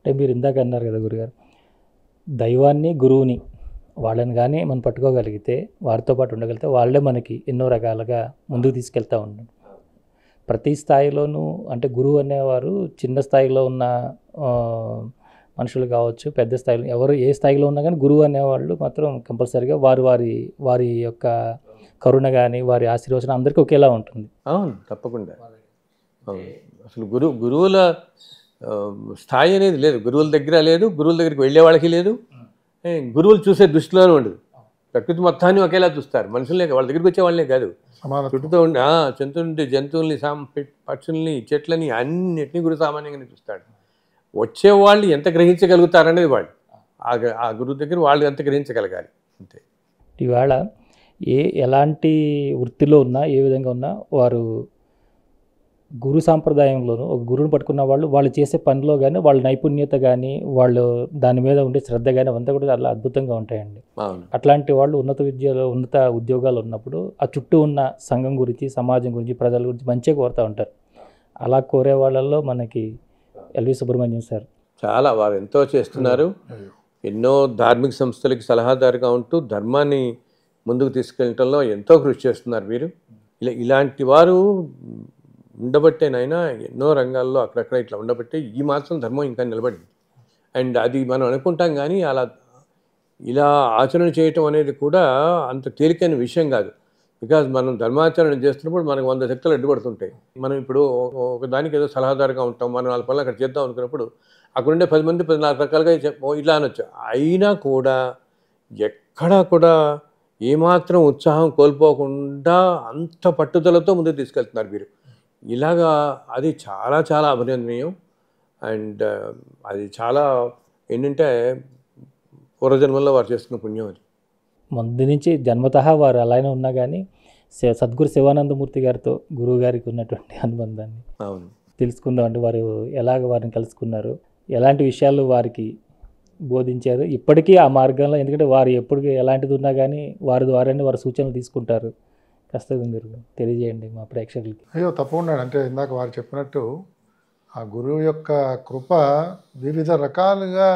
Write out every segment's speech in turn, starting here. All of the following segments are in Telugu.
అంటే మీరు ఇందాక అన్నారు కదా గురుగారు, దైవాన్ని గురువుని వాళ్ళని కానీ మనం పట్టుకోగలిగితే, వారితో పాటు ఉండగలిగితే వాళ్ళే మనకి ఎన్నో రకాలుగా ముందుకు తీసుకెళ్తూ ఉంటారు. ప్రతి స్థాయిలోనూ అంటే గురువు అనేవారు చిన్న స్థాయిలో ఉన్న మనుషులు కావచ్చు, పెద్ద స్థాయిలో ఎవరు ఏ స్థాయిలో ఉన్నా కానీ గురువు అనేవాళ్ళు మాత్రం కంపల్సరీగా వారి యొక్క కరుణ కానీ వారి ఆశీర్వచనం అందరికీ ఒకేలా ఉంటుంది. అవును, తప్పకుండా. అవును, అసలు గురువుల స్థాయి అనేది లేదు, గురువుల దగ్గర లేదు, గురువుల దగ్గరికి వెళ్ళే వాళ్ళకి లేదు, గురువులు చూసే దృష్టిలోనే ఉండదు. ప్రకృతి మొత్తాన్ని ఒకేలా చూస్తారు, మనుషులే వాళ్ళ దగ్గరికి వచ్చే వాళ్ళనే కాదు, చుట్టూతో ఉండి జంతువుల్ని పక్షుల్ని చెట్లని అన్నిటినీ గురు సామాన్యంగానే చూస్తాడు. వచ్చేవాళ్ళు ఎంత గ్రహించగలుగుతారనేది వాళ్ళు ఆ గురువు దగ్గర వాళ్ళు ఎంత గ్రహించగలగాలి అంతే. ఇవాళ ఎలాంటి వృత్తిలో ఉన్నా ఏ విధంగా ఉన్నా వారు గురు సాంప్రదాయంలోనూ ఒక గురువుని పట్టుకున్న వాళ్ళు చేసే పనిలో కానీ వాళ్ళ నైపుణ్యత కానీ వాళ్ళు దాని మీద ఉండే శ్రద్ధ కానీ అవంతా కూడా చాలా అద్భుతంగా ఉంటాయండి. అట్లాంటి వాళ్ళు ఉన్నత ఉద్యోగాలు ఉన్నప్పుడు ఆ చుట్టూ ఉన్న సంఘం గురించి, సమాజం గురించి, ప్రజల గురించి మంచిగా కోరుతూ ఉంటారు. అలా కోరే వాళ్ళల్లో మనకి ఎల్వి సుబ్రహ్మణ్యం సార్ చాలా వారు ఎంతో చేస్తున్నారు. ఎన్నో ధార్మిక సంస్థలకి సలహాదారుగా ఉంటూ ధర్మాన్ని ముందుకు తీసుకెళ్ళటంలో ఎంతో కృషి చేస్తున్నారు వీరు. ఇలాంటి వారు ఉండబట్టేనైనా ఎన్నో రంగాల్లో అక్కడక్కడ ఇట్లా ఉండబట్టే ఈ మాత్రం ధర్మం ఇంకా నిలబడింది. అండ్ అది మనం అనుకుంటాం కానీ ఇలా ఆచరణ చేయటం అనేది కూడా అంత తేలికైన విషయం కాదు. బికాజ్ మనం ధర్మాచరణ చేస్తున్నప్పుడు మనకు 100 శక్తులు అడ్డుపడుతుంటాయి. మనం ఇప్పుడు ఒక దానికి ఏదో సలహాదారుగా ఉంటాం, మనం 4 పనులు అక్కడ చేద్దాం అనుకున్నప్పుడు అక్కడుండే 10 మంది 14 రకాలుగా ఇలా అనొచ్చు. అయినా కూడా ఎక్కడా కూడా ఏమాత్రం ఉత్సాహం కోల్పోకుండా అంత పట్టుదలతో ముందుకు తీసుకెళ్తున్నారు వీరు. ఇలాగా అది చాలా చాలా అభినందనీయం. అండ్ అది చాలా ఏంటంటే పూర్వజన్మల్లో వారు చేసుకున్న పుణ్యం అది. ముందు నుంచి జన్మతః వారు అలానే ఉన్నా కానీ సద్గురు శివానందమూర్తి గారితో గురువు గారికి ఉన్నటువంటి అనుబంధాన్ని తెలుసుకుందాం. అంటే వారు ఎలాగ వారిని కలుసుకున్నారు, ఎలాంటి విషయాలు వారికి బోధించారు, ఇప్పటికీ ఆ మార్గంలో, ఎందుకంటే వారు ఎప్పటికీ ఎలాంటిది ఉన్నా కానీ వారి ద్వారానే వారి సూచనలు తీసుకుంటారు. కాస్త మీరు తెలియజేయండి మా ప్రేక్షకులకి. అయ్యో తప్పకుండా. అంటే ఇందాక వారు చెప్పినట్టు ఆ గురువు యొక్క కృప వివిధ రకాలుగా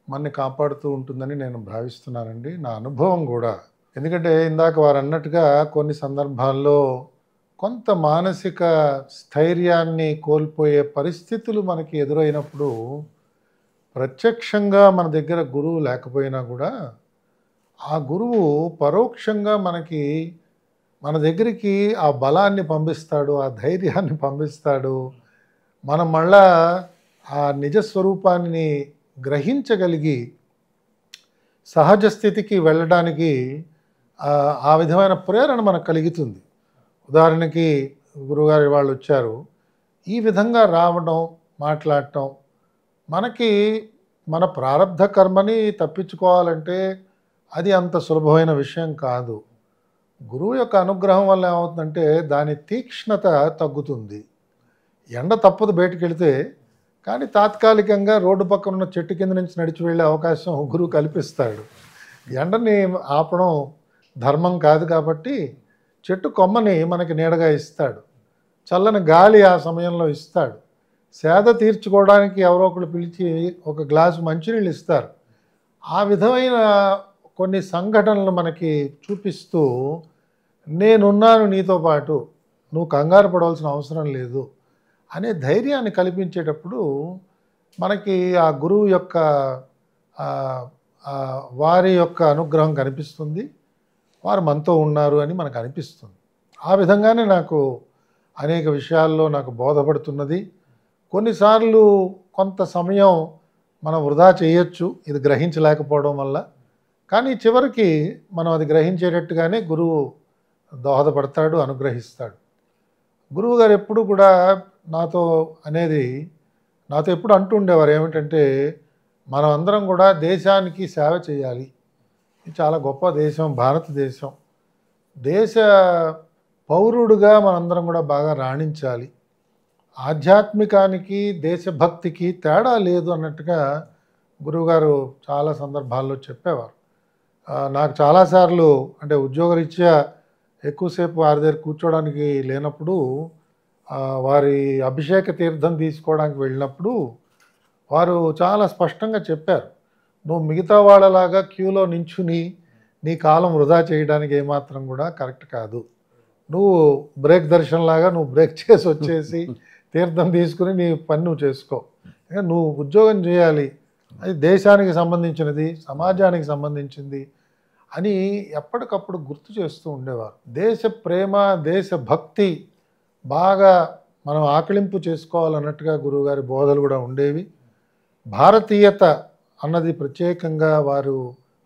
మనని కాపాడుతూ ఉంటుందని నేను భావిస్తున్నానండి, నా అనుభవం కూడా. ఎందుకంటే ఇందాక వారు అన్నట్టుగా కొన్ని సందర్భాల్లో కొంత మానసిక స్థైర్యాన్ని కోల్పోయే పరిస్థితులు మనకి ఎదురైనప్పుడు ప్రత్యక్షంగా మన దగ్గర గురువు లేకపోయినా కూడా ఆ గురువు పరోక్షంగా మన దగ్గరికి ఆ బలాన్ని పంపిస్తాడు, ఆ ధైర్యాన్ని పంపిస్తాడు. మనం మళ్ళా ఆ నిజస్వరూపాన్ని గ్రహించగలిగి సహజ స్థితికి వెళ్ళడానికి ఆ విధమైన ప్రేరణ మనకు కలుగుతుంది. ఉదాహరణకి గురువుగారి వాళ్ళు వచ్చారు, ఈ విధంగా రావడం, మాట్లాడటం, మనకి మన ప్రారంధ కర్మని తప్పించుకోవాలంటే అది అంత సులభమైన విషయం కాదు. గురువు యొక్క అనుగ్రహం వల్ల ఏమవుతుందంటే దాని తీక్ష్ణత తగ్గుతుంది. ఎండ తప్పదు బయటికి వెళితే, కానీ తాత్కాలికంగా రోడ్డు పక్కన ఉన్న చెట్టు కింద నుంచి నడిచి వెళ్ళే అవకాశం గురువు కల్పిస్తాడు. ఎండని ఆపడం ధర్మం కాదు కాబట్టి చెట్టు కొమ్మని మనకి నీడగా ఇస్తాడు, చల్లని గాలి ఆ సమయంలో ఇస్తాడు, సేద తీర్చుకోవడానికి ఎవరో ఒకరు పిలిచి ఒక గ్లాసు మంచినీళ్ళు ఇస్తారు. ఆ విధమైన కొన్ని సంఘటనలు మనకి చూపిస్తూ నేనున్నాను నీతో పాటు, నువ్వు కంగారు పడవలసిన అవసరం లేదు అనే ధైర్యాన్ని కల్పించేటప్పుడు మనకి ఆ గురువు యొక్క వారి యొక్క అనుగ్రహం కనిపిస్తుంది, వారు మనతో ఉన్నారు అని మనకు అనిపిస్తుంది. ఆ విధంగానే నాకు అనేక విషయాల్లో నాకు బోధపడుతున్నది. కొన్నిసార్లు కొంత సమయం మనం వృధా చేయొచ్చు ఇది గ్రహించలేకపోవడం వల్ల, కానీ చివరికి మనం అది గ్రహించేటట్టుగానే గురువు దోహదపడతాడు, అనుగ్రహిస్తాడు. గురువు గారు ఎప్పుడు కూడా నాతో ఎప్పుడు అంటూ ఉండేవారు ఏమిటంటే, మనం అందరం కూడా దేశానికి సేవ చేయాలి, ఇది చాలా గొప్ప దేశం భారతదేశం, దేశ పౌరుడుగా మనందరం కూడా బాగా రాణించాలి, ఆధ్యాత్మికానికి దేశభక్తికి తేడా లేదు అన్నట్టుగా గురువుగారు చాలా సందర్భాల్లో చెప్పేవారు. నాకు చాలాసార్లు అంటే ఉద్యోగరీత్యా ఎక్కువసేపు వారి దగ్గర కూర్చోడానికి లేనప్పుడు వారి అభిషేక తీర్థం తీసుకోవడానికి వెళ్ళినప్పుడు వారు చాలా స్పష్టంగా చెప్పారు, నువ్వు మిగతా వాళ్ళలాగా క్యూలో నించుని నీ కాలం వృధా చేయడానికి ఏమాత్రం కూడా కరెక్ట్ కాదు. నువ్వు బ్రేక్ దర్శనంలాగా నువ్వు బ్రేక్ చేసి వచ్చేసి తీర్థం తీసుకుని నీ పని నువ్వు చేసుకో. నువ్వు ఉద్యోగం చేయాలి, అది దేశానికి సంబంధించినది, సమాజానికి సంబంధించింది అని ఎప్పటికప్పుడు గుర్తు చేస్తూ ఉండేవారు. దేశ ప్రేమ, దేశ భక్తి బాగా మనం ఆకలింపు చేసుకోవాలన్నట్టుగా గురువుగారి బోధలు కూడా ఉండేవి. భారతీయత అన్నది ప్రత్యేకంగా వారు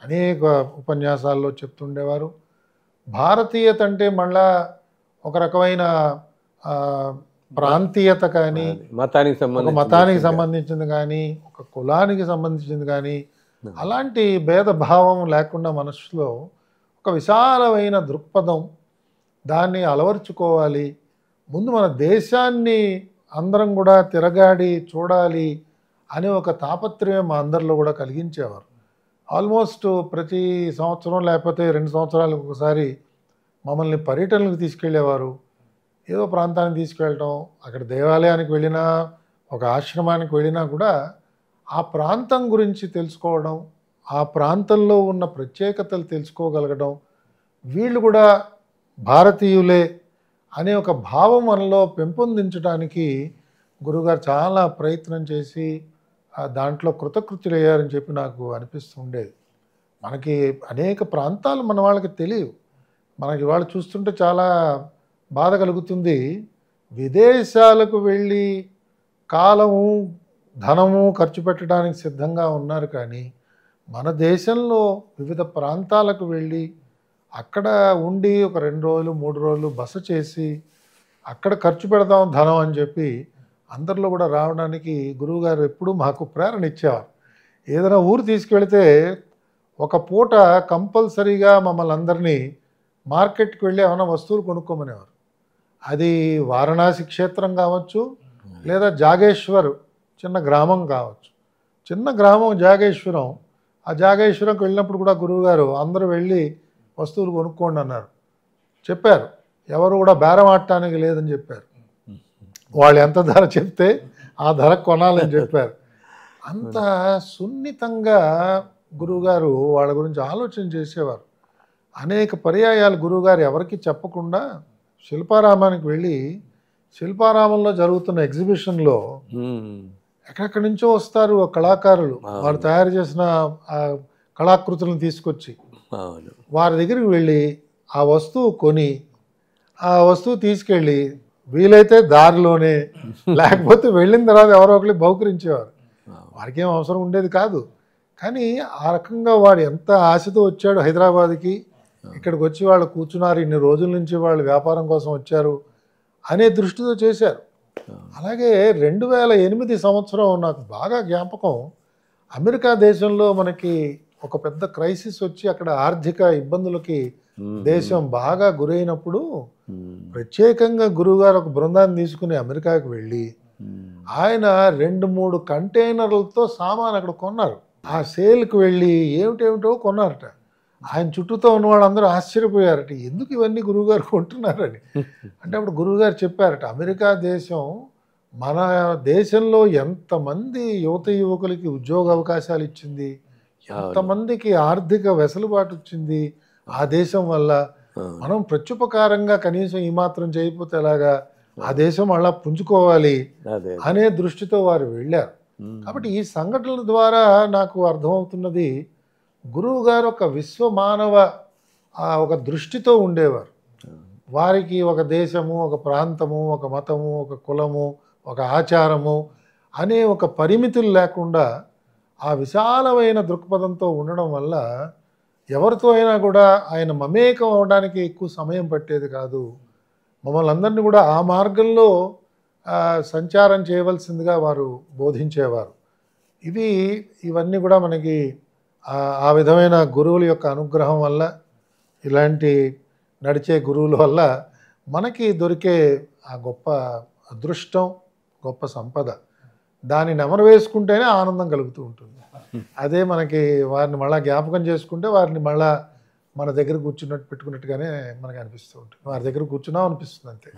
అనేక ఉపన్యాసాల్లో చెప్తుండేవారు. భారతీయత అంటే మళ్ళా ఒక రకమైన ప్రాంతీయత కానీ, ఒక మతానికి సంబంధించింది కానీ, ఒక కులానికి సంబంధించింది కానీ, అలాంటి భేదభావం లేకుండా మనసులో ఒక విశాలమైన దృక్పథం, దాన్ని అలవర్చుకోవాలి. ముందు మన దేశాన్ని అందరం కూడా తిరగాడి చూడాలి అనే ఒక తాపత్రయం మా అందరిలో కూడా కలిగించేవారు. ఆల్మోస్ట్ ప్రతి సంవత్సరం లేకపోతే 2 సంవత్సరాలకు ఒకసారి మమ్మల్ని పర్యటనలకు తీసుకెళ్ళేవారు. ఏదో ప్రాంతానికి తీసుకెళ్ళటం, అక్కడ దేవాలయానికి వెళ్ళినా, ఒక ఆశ్రమానికి వెళ్ళినా కూడా ఆ ప్రాంతం గురించి తెలుసుకోవడం, ఆ ప్రాంతంలో ఉన్న ప్రత్యేకతలు తెలుసుకోగలగడం, వీళ్ళు కూడా భారతీయులే అనే ఒక భావం మనలో పెంపొందించడానికి గురువుగారు చాలా ప్రయత్నం చేసి దాంట్లో కృతకృత్యులయ్యారని చెప్పి నాకు అనిపిస్తుండేది. మనకి అనేక ప్రాంతాలు మన వాళ్ళకి తెలియవు. మనకి వాళ్ళు చూస్తుంటే చాలా బాధ కలుగుతుంది. విదేశాలకు వెళ్ళి కాలము, ధనము ఖర్చు పెట్టడానికి సిద్ధంగా ఉన్నారు, కానీ మన దేశంలో వివిధ ప్రాంతాలకు వెళ్ళి అక్కడ ఉండి ఒక 2 రోజులు 3 రోజులు బస చేసి అక్కడ ఖర్చు పెడదాం ధనం అని చెప్పి అందరిలో కూడా రావడానికి గురువుగారు ఎప్పుడూ మాకు ప్రేరణ ఇచ్చేవారు. ఏదైనా ఊరు తీసుకెళ్తే ఒక పూట కంపల్సరీగా మమ్మల్ని అందరినీ మార్కెట్కి వెళ్ళి ఏమైనా వస్తువులు కొనుక్కోమనేవారు. అది వారణాసి క్షేత్రం కావచ్చు, లేదా జాగేశ్వర్ చిన్న గ్రామం కావచ్చు. చిన్న గ్రామం జాగేశ్వరం. ఆ జాగేశ్వరంకి వెళ్ళినప్పుడు కూడా గురువుగారు అందరూ వెళ్ళి వస్తువులు కొనుక్కోండి అన్నారు. చెప్పారు, ఎవరు కూడా బేరం ఆడటానికి లేదని చెప్పారు. వాళ్ళు ఎంత ధర చెప్తే ఆ ధర కొనాలని చెప్పారు. అంత సున్నితంగా గురువుగారు వాళ్ళ గురించి ఆలోచన చేసేవారు. అనేక పర్యాయాలు గురువుగారు ఎవరికి చెప్పకుండా శిల్పారామానికి వెళ్ళి శిల్పారామంలో జరుగుతున్న ఎగ్జిబిషన్లో ఎక్కడెక్కడి నుంచో వస్తారు కళాకారులు, వారు తయారు చేసిన కళాకృతులను తీసుకొచ్చి వారి దగ్గరికి వెళ్ళి ఆ వస్తువు కొని ఆ వస్తువు తీసుకెళ్ళి వీలైతే దారిలోనే, లేకపోతే వెళ్ళిన తర్వాత ఎవరో ఒకరికి బహుకరించేవారు. వారికి ఏం అవసరం ఉండేది కాదు, కానీ ఆ రకంగా వాడు ఎంత ఆశతో వచ్చాడు హైదరాబాద్కి, ఇక్కడికి వచ్చి వాళ్ళు కూర్చున్నారు, ఇన్ని రోజుల నుంచి వాళ్ళు వ్యాపారం కోసం వచ్చారు అనే దృష్టితో చేశారు. అలాగే 2008 సంవత్సరం నాకు బాగా జ్ఞాపకం. అమెరికా దేశంలో మనకి ఒక పెద్ద క్రైసిస్ వచ్చి అక్కడ ఆర్థిక ఇబ్బందులకి దేశం బాగా గురైనప్పుడు ప్రత్యేకంగా గురువుగారు ఒక బృందాన్ని తీసుకుని అమెరికాకి వెళ్ళి ఆయన 2-3 కంటైనర్లతో సామాన్ అక్కడ కొన్నారు. ఆ సేల్కి వెళ్ళి ఏమిటేమిటో కొన్నారట. ఆయన చుట్టూతో ఉన్న వాళ్ళందరూ ఆశ్చర్యపోయారట, ఎందుకు ఇవన్నీ గురువుగారు కొంటున్నారని. అంటే అప్పుడు గురువుగారు చెప్పారట, అమెరికా దేశం మన దేశంలో ఎంతమంది యువత యువకులకి ఉద్యోగ అవకాశాలు ఇచ్చింది, ఎంతమందికి ఆర్థిక వెసులుబాటు వచ్చింది ఆ దేశం వల్ల. మనం ప్రత్యుపకారంగా కనీసం ఈ మాత్రం చేయకపోతే ఎలాగా, ఆ దేశం అలా పుంజుకోవాలి అనే దృష్టితో వారు వెళ్ళారు. కాబట్టి ఈ సంఘటనల ద్వారా నాకు అర్థమవుతున్నది, గురువు గారు ఒక విశ్వమానవ ఒక దృష్టితో ఉండేవారు. వారికి ఒక దేశము, ఒక ప్రాంతము, ఒక మతము, ఒక కులము, ఒక ఆచారము అనే ఒక పరిమితులు లేకుండా ఆ విశాలమైన దృక్పథంతో ఉండడం వల్ల ఎవరితో అయినా కూడా ఆయన మమేకం అవడానికి ఎక్కువ సమయం పట్టేది కాదు. మమ్మల్ని అందరినీ కూడా ఆ మార్గంలో సంచారం చేయవలసిందిగా వారు బోధించేవారు. ఇవన్నీ కూడా మనకి ఆ విధమైన గురువుల యొక్క అనుగ్రహం వల్ల, ఇలాంటి నడిచే గురువుల వల్ల మనకి దొరికే ఆ గొప్ప అదృష్టం, గొప్ప సంపద, దాన్ని నెమరు వేసుకుంటేనే ఆనందం కలుగుతూ ఉంటుంది. అదే మనకి వారిని మళ్ళీ జ్ఞాపకం చేసుకుంటే వారిని మళ్ళీ మన దగ్గర కూర్చున్నట్టు పెట్టుకున్నట్టుగానే మనకు అనిపిస్తూ ఉంటుంది. వారి దగ్గర కూర్చున్నాం అనిపిస్తుంది అంతే.